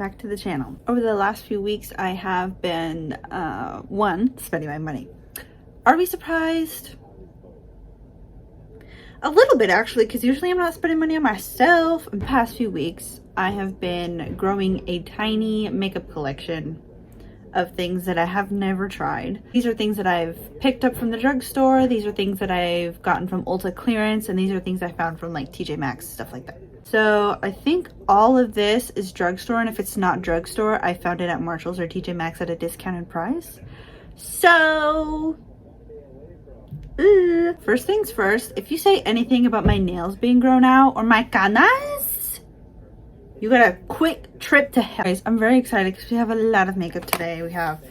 back to the channel. Over the last few weeks, I have been, spending my money. Are we surprised? A little bit actually, because usually I'm not spending money on myself. In the past few weeks, I have been growing a tiny makeup collection of things that I have never tried. These are things that I've picked up from the drugstore. These are things that I've gotten from Ulta clearance, and these are things I found from like TJ Maxx, stuff like that. So I think all of this is drugstore, and if it's not drugstore, I found it at Marshall's or TJ Maxx at a discounted price. So first things first, if you say anything about my nails being grown out or my canas, you got a quick trip to hell. Guys, I'm very excited because we have a lot of makeup today. We have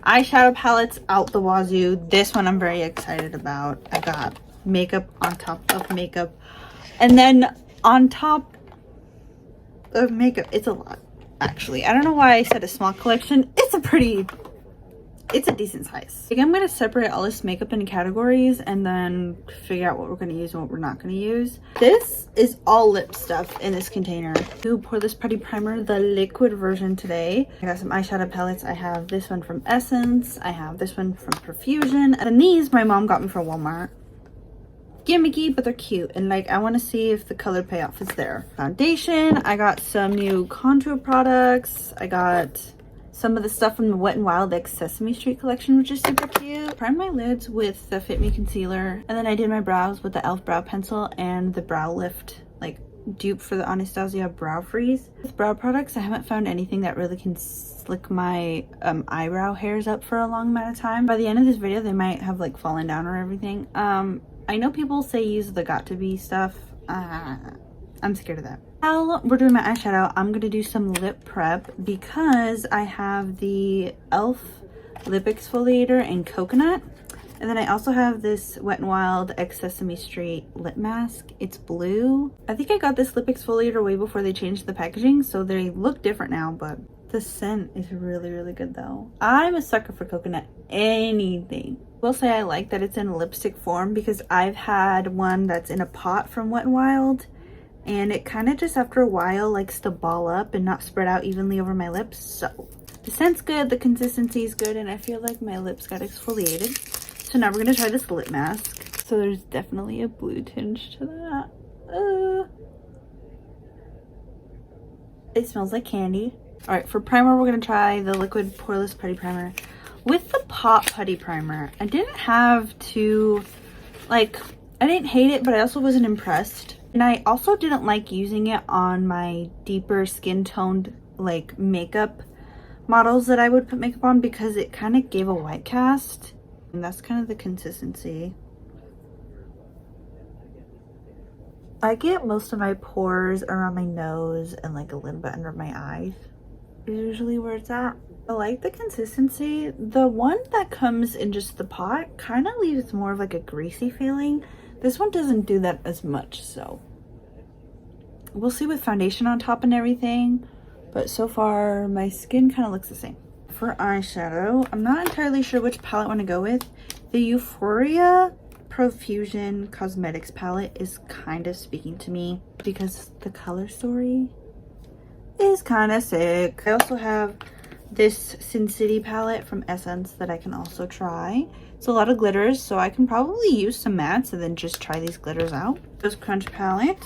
eyeshadow palettes out the wazoo. This one I'm very excited about. I got makeup on top of makeup, and then on top of makeup. It's a lot, actually. I don't know why I said a small collection. It's a decent size. I think I'm going to separate all this makeup into categories and then figure out what we're going to use and what we're not going to use. This is all lip stuff in this container. To pour this Putty Primer, the liquid version today. I got some eyeshadow palettes. I have this one from Essence. I have this one from Profusion. And these my mom got me from Walmart. Gimmicky, but they're cute. And like, I want to see if the color payoff is there. Foundation. I got some new contour products. I got some of the stuff from the Wet n Wild X Sesame Street collection, which is super cute. Primed my lids with the Fit Me concealer, and then I did my brows with the e.l.f. brow pencil and the brow lift like dupe for the Anastasia brow freeze. With brow products, I haven't found anything that really can slick my eyebrow hairs up for a long amount of time. By the end of this video, they might have like fallen down or everything. I know people say use the Got2b stuff. I'm scared of that. While we're doing my eyeshadow, I'm going to do some lip prep because I have the e.l.f. lip exfoliator in coconut. And then I also have this Wet n Wild X Sesame Street lip mask. It's blue. I think I got this lip exfoliator way before they changed the packaging, so they look different now, but the scent is really, really good though. I'm a sucker for coconut anything. I will say I like that it's in lipstick form because I've had one that's in a pot from Wet n Wild, and it kind of just after a while likes to ball up and not spread out evenly over my lips. So the scent's good, the consistency is good, and I feel like my lips got exfoliated. So now we're going to try this lip mask. So there's definitely a blue tinge to that. It smells like candy. All right, for primer, we're going to try the Liquid Poreless Putty Primer. With the Pop Putty Primer, I didn't have to, like, I didn't hate it, but I also wasn't impressed. And I also didn't like using it on my deeper skin toned like makeup models that I would put makeup on because it kind of gave a white cast. And that's kind of the consistency. I get most of my pores around my nose and like a little bit under my eyes. Is usually where it's at. I like the consistency. The one that comes in just the pot kind of leaves more of like a greasy feeling. This one doesn't do that as much, so we'll see with foundation on top and everything. But so far, my skin kind of looks the same. For eyeshadow, I'm not entirely sure which palette I want to go with. The Euphoria Profusion Cosmetics palette is kind of speaking to me because the color story is kind of sick. I also have this Sin City palette from Essence that I can also try. It's a lot of glitters, so I can probably use some mattes and then just try these glitters out. This Crunch palette,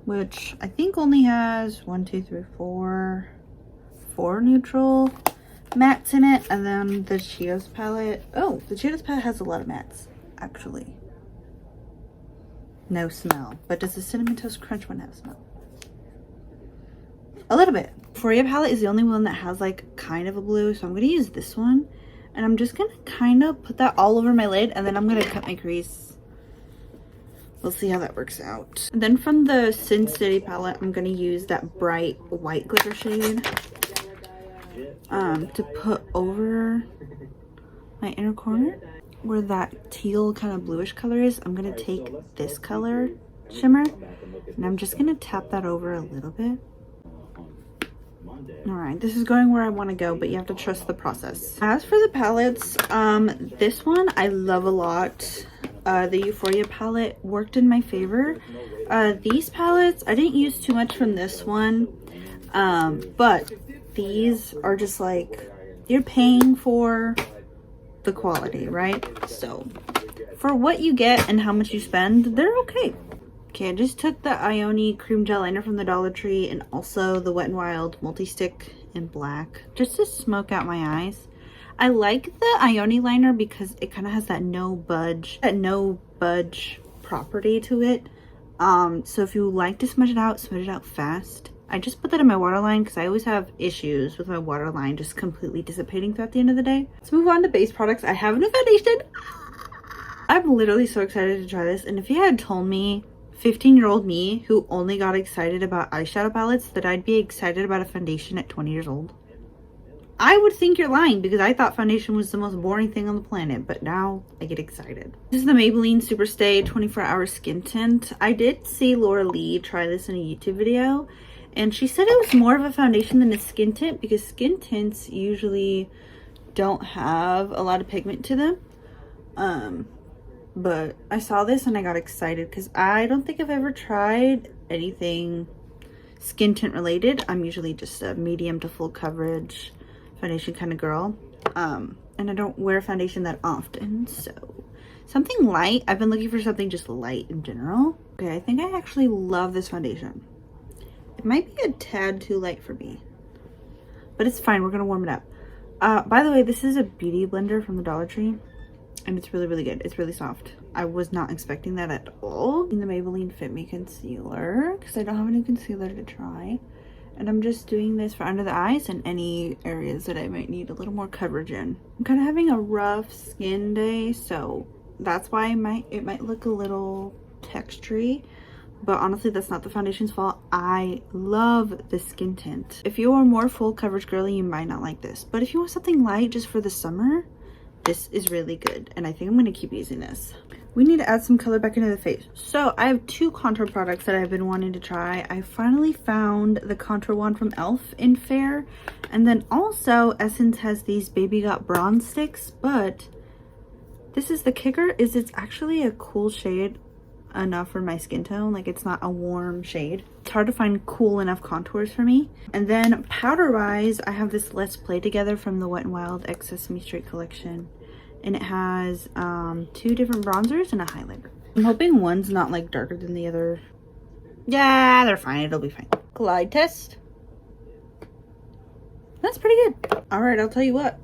which I think only has 4 neutral mattes in it. And then the Cheetos palette. Oh, the Cheetos palette has a lot of mattes, actually. No smell. But does the Cinnamon Toast Crunch one have smell? A little bit. Euphoria palette is the only one that has like kind of a blue, so I'm going to use this one. And I'm just going to kind of put that all over my lid, and then I'm going to cut my crease. We'll see how that works out. And then from the Sin City palette, I'm going to use that bright white glitter shade to put over my inner corner where that teal kind of bluish color is. I'm going to take this color shimmer, and I'm just going to tap that over a little bit. All right, this is going where I want to go, but you have to trust the process. As for the palettes, this one I love a lot. The Euphoria palette worked in my favor. These palettes, I didn't use too much from this one. But these are just like, you're paying for the quality, right? So for what you get and how much you spend, they're okay. Okay, I just took the Ioni cream gel liner from the Dollar Tree and also the Wet n Wild multi-stick in black just to smoke out my eyes. I like the Ioni liner because it kind of has that no budge property to it. So if you like to smudge it out fast. I just put that in my waterline because I always have issues with my waterline just completely dissipating throughout the end of the day. Let's move on to base products. I have a new foundation. I'm literally so excited to try this, and if you had told me 15-year-old me who only got excited about eyeshadow palettes that I'd be excited about a foundation at 20 years old, I would think you're lying, because I thought foundation was the most boring thing on the planet, but now I get excited. This is the Maybelline Superstay 24-Hour Skin Tint. I did see Laura Lee try this in a YouTube video, and she said it was more of a foundation than a skin tint because skin tints usually don't have a lot of pigment to them. But I saw this and I got excited because I don't think I've ever tried anything skin tint related. I'm usually just a medium to full coverage foundation kind of girl. And I don't wear foundation that often, so something light. I've been looking for something just light in general. Okay, I think I actually love this foundation. It might be a tad too light for me, but it's fine. We're gonna warm it up. By the way, this is a beauty blender from the Dollar Tree, and it's really, really good. It's really soft. I was not expecting that at all. In the Maybelline Fit Me Concealer, because I don't have any concealer to try. And I'm just doing this for under the eyes and any areas that I might need a little more coverage in. I'm kind of having a rough skin day, so that's why it might look a little textury. But honestly, that's not the foundation's fault. I love the skin tint. If you are more full coverage girly, you might not like this. But if you want something light just for the summer, this is really good. And I think I'm going to keep using this. We need to add some color back into the face. So I have two contour products that I've been wanting to try. I finally found the contour one from e.l.f. in Fair. And then also Essence has these Baby Got bronze sticks. But this is the kicker, is it's actually a cool shade enough for my skin tone. Like, it's not a warm shade. It's hard to find cool enough contours for me. And then powder wise, I have this Let's Play Together from the Wet n Wild X Sesame Street collection, and it has two different bronzers and a highlighter. I'm hoping one's not like darker than the other. Yeah, they're fine. It'll be fine. Glide test. That's pretty good. All right, I'll tell you what,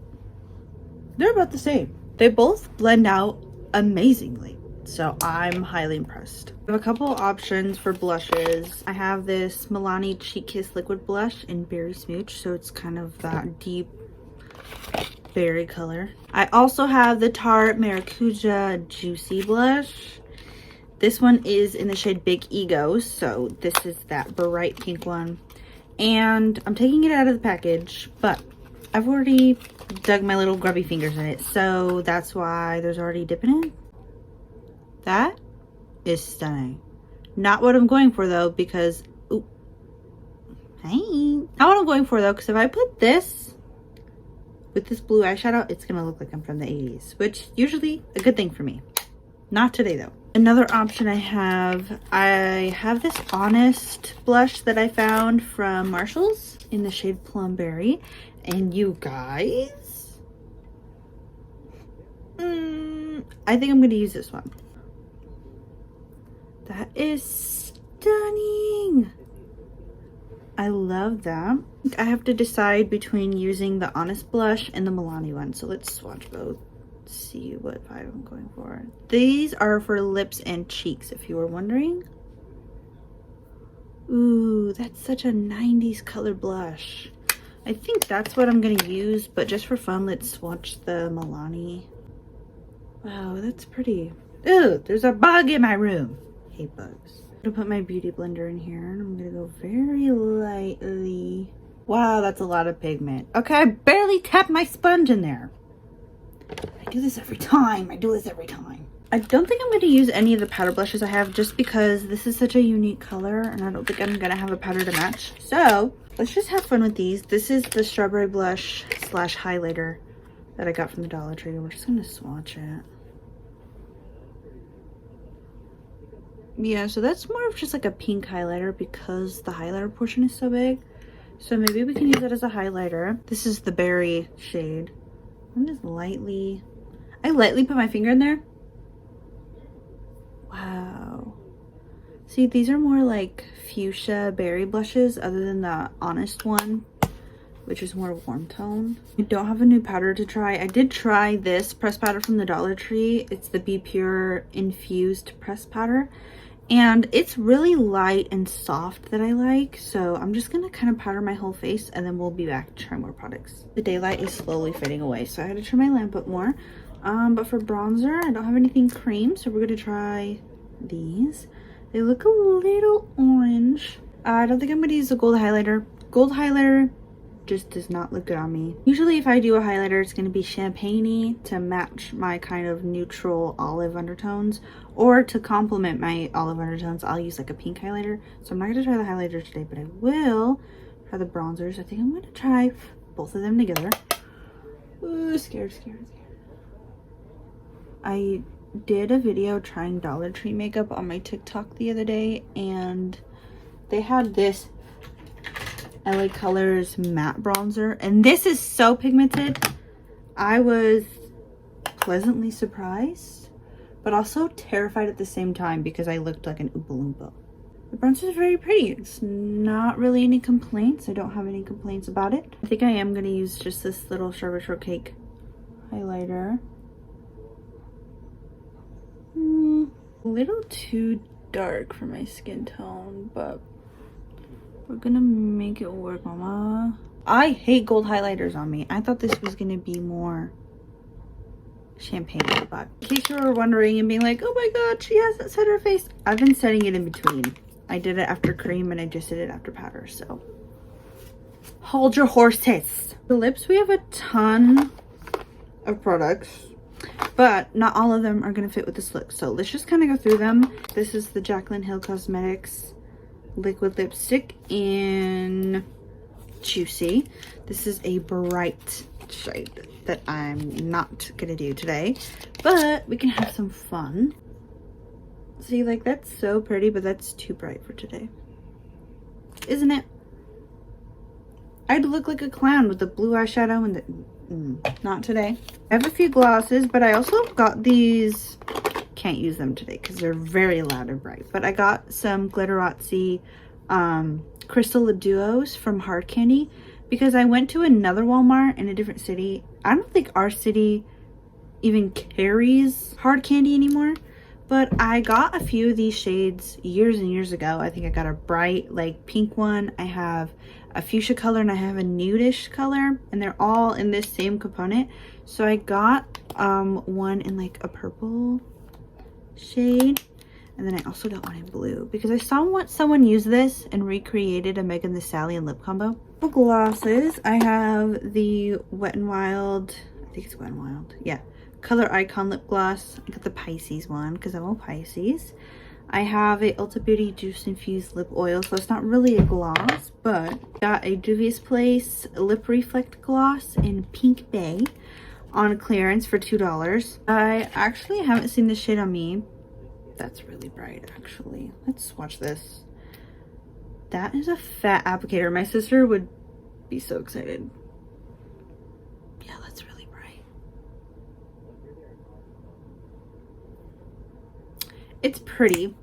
they're about the same. They both blend out amazingly, so I'm highly impressed. I have a couple options for blushes. I have this Milani Cheek Kiss Liquid Blush in Berry Smooch, so it's kind of that deep berry color. I also have the Tarte Maracuja Juicy Blush. This one is in the shade Big Ego, so this is that bright pink one. And I'm taking it out of the package, but I've already dug my little grubby fingers in it, so that's why there's already dip in it. That is stunning. Not what I'm going for though, because, ooh, hey. Not what I'm going for though, because if I put this with this blue eyeshadow, it's gonna look like I'm from the 80s, which usually a good thing for me. Not today though. Another option I have this Honest blush that I found from Marshalls in the shade Plum Berry. And you guys, I think I'm gonna use this one. That is stunning. I love that. I have to decide between using the Honest blush and the Milani one, so let's swatch both. See what vibe I'm going for. These are for lips and cheeks, if you were wondering. Ooh, that's such a 90s color blush. I think that's what I'm gonna use, but just for fun, let's swatch the Milani. Wow, that's pretty. Ooh, there's a bug in my room. Hate bugs. I'm gonna put my beauty blender in here, and I'm gonna go very lightly. Wow, that's a lot of pigment. Okay, I barely tapped my sponge in there. I do this every time. I don't think I'm going to use any of the powder blushes I have, just because this is such a unique color and I don't think I'm going to have a powder to match. So let's just have fun with these. This is the strawberry blush / highlighter that I got from the Dollar Tree. We're just going to swatch it. Yeah, so that's more of just like a pink highlighter because the highlighter portion is so big. So maybe we can use it as a highlighter. This is the berry shade. I'm just lightly put my finger in there. Wow. See, these are more like fuchsia berry blushes other than the Honest one, which is more warm tone. I don't have a new powder to try. I did try this pressed powder from the Dollar Tree. It's the Be Pure infused pressed powder. And it's really light and soft that I like. So I'm just gonna kind of powder my whole face and then we'll be back to try more products. The daylight is slowly fading away, so I had to turn my lamp up more. But for bronzer, I don't have anything cream, so we're gonna try these. They look a little orange. I don't think I'm gonna use a gold highlighter. Gold highlighter just does not look good on me. Usually if I do a highlighter, it's going to be champagne-y to match my kind of neutral olive undertones, or to complement my olive undertones, I'll use like a pink highlighter. So I'm not going to try the highlighter today, but I will try the bronzers. I think I'm going to try both of them together. Ooh, scared. I did a video trying Dollar Tree makeup on my TikTok the other day, and they had this LA Colors matte bronzer, and this is so pigmented. I was pleasantly surprised, but also terrified at the same time because I looked like an Oompa Loompa. The bronzer is very pretty. It's not really any complaints. I don't have any complaints about it. I think I am going to use just this little Strawberry Shortcake highlighter. A little too dark for my skin tone, but we're gonna make it work, mama. I hate gold highlighters on me. I thought this was gonna be more champagne, but in case you were wondering and being like, oh my god, she hasn't set her face, I've been setting it in between. I did it after cream and I just did it after powder, so hold your horses. The lips, we have a ton of products, but not all of them are gonna fit with this look, so let's just kind of go through them. This is the Jaclyn Hill Cosmetics liquid lipstick in Juicy. This is a bright shade that I'm not gonna do today, but we can have some fun. See, like, that's so pretty, but that's too bright for today, isn't it? I'd look like a clown with the blue eyeshadow and the not today. I have a few glosses, but I also got these. Can't use them today because they're very loud and bright, but I got some Glitterazzi Crystal Duos from Hard Candy because I went to another Walmart in a different city. I don't think our city even carries Hard Candy anymore, but I got a few of these shades years and years ago. I think I got a bright like pink one, I have a fuchsia color, and I have a nudish color, and they're all in this same component. So I got one in like a purple shade, and then I also got one in blue because I saw someone use this and recreated a Megan Thee Stallion lip combo. For glosses, I have the Wet n Wild, I think it's Wet n Wild, yeah, Color Icon lip gloss. I got the Pisces one because I'm a Pisces. I have a Ulta Beauty Juice Infused Lip Oil, so it's not really a gloss, but got a Juvia's Place Lip Reflect Gloss in Pink Bay on clearance for $2. I actually haven't seen this shade on me. That's really bright, actually. Let's swatch this. That is a fat applicator. My sister would be so excited. Yeah, that's really bright. It's pretty.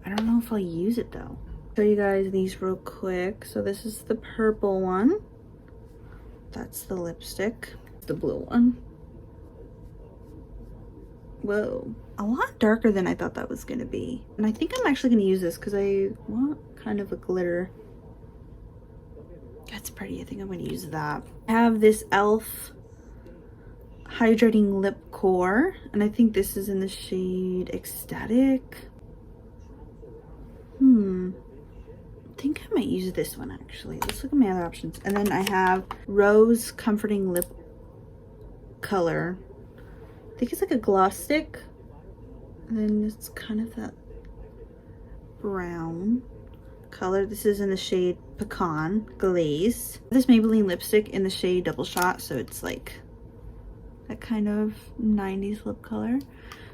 I don't know if I'll use it though. Show you guys these real quick. So this is the purple one. That's the lipstick. The blue one. Whoa, a lot darker than I thought that was gonna be. And I think I'm actually gonna use this because I want kind of a glitter. That's pretty. I think I'm gonna use that. I have this e.l.f. hydrating lip core, and I think this is in the shade Ecstatic. I think I might use this one actually. Let's look at my other options. And then I have Rose Comforting Lip Color. I think it's like a gloss stick. And then it's kind of that brown color. This is in the shade Pecan Glaze. This Maybelline lipstick in the shade Double Shot, so it's like that kind of 90s lip color.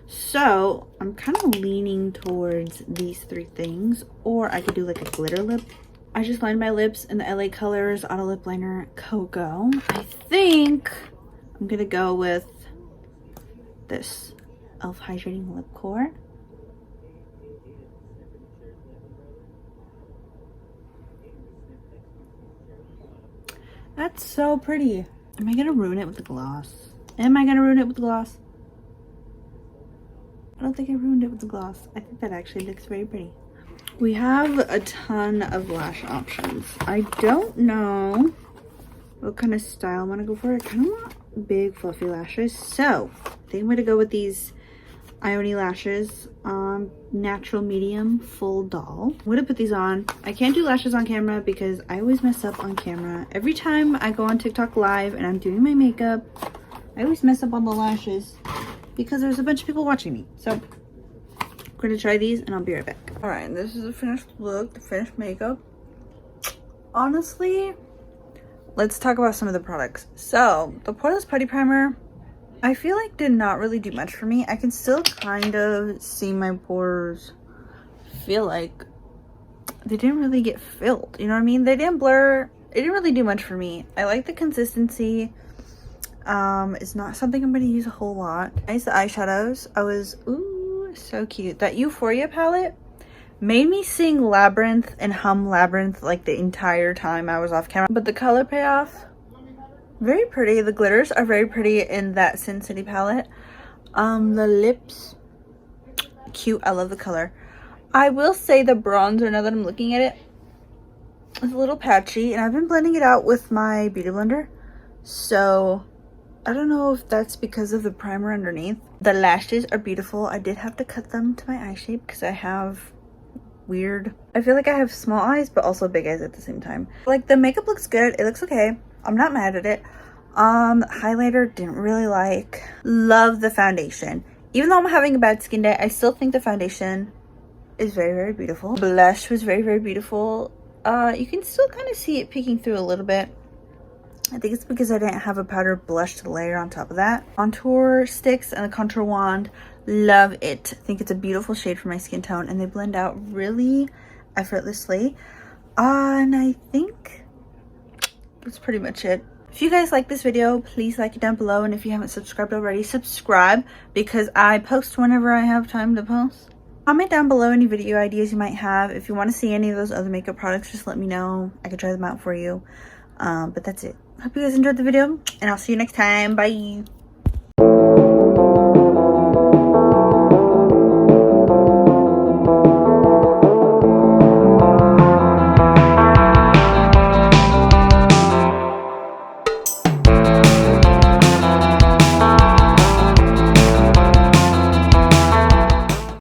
So I'm kind of leaning towards these three things, or I could do like a glitter lip I just lined my lips in the LA Colors Auto Lip Liner Cocoa. I think I'm gonna go with this e.l.f. Hydrating Lip Core. That's so pretty. Am I gonna ruin it with the gloss? Am I gonna ruin it with the gloss? I don't think I ruined it with the gloss. I think that actually looks very pretty. We have a ton of lash options. I don't know what kind of style I want to go for. I kind of want big fluffy lashes. So I think I'm going to go with these Ioni lashes. Natural medium full doll. I'm going to put these on. I can't do lashes on camera because I always mess up on camera. Every time I go on TikTok live and I'm doing my makeup, I always mess up on the lashes because there's a bunch of people watching me. So I'm going to try these and I'll be right back. All right, this is the finished look, the finished makeup. Honestly, let's talk about some of the products. So the Poreless Putty Primer, I feel like did not really do much for me. I can still kind of see my pores. Feel like they didn't really get filled. You know what I mean? They didn't blur. It didn't really do much for me. I like the consistency. It's not something I'm going to use a whole lot. Nice eyeshadows. I was, ooh, so cute. That Euphoria palette made me sing Labyrinth and hum Labyrinth like the entire time I was off camera. But the color payoff, very pretty. The glitters are very pretty in that Sin City palette. The lips, cute. I love the color. I will say the bronzer, now that I'm looking at it, is a little patchy. And I've been blending it out with my Beauty Blender. So I don't know if that's because of the primer underneath. The lashes are beautiful. I did have to cut them to my eye shape because I have weird, I feel like I have small eyes but also big eyes at the same time. Like the makeup looks good, it looks okay, I'm not mad at it. Highlighter didn't really like. Love the foundation. Even though I'm having a bad skin day, I still think the foundation is very, very beautiful. Blush was very, very beautiful. You can still kind of see it peeking through a little bit. I think it's because I didn't have a powder blush to layer on top of that. Contour sticks and the contour wand, love it. I think it's a beautiful shade for my skin tone and they blend out really effortlessly. And I think that's pretty much it. If you guys like this video, please like it down below, and if you haven't subscribed already, subscribe because I post whenever I have time to post. Comment down below any video ideas you might have. If you want to see any of those other makeup products, just let me know. I could try them out for you. But that's it. Hope you guys enjoyed the video, and I'll see you next time. Bye.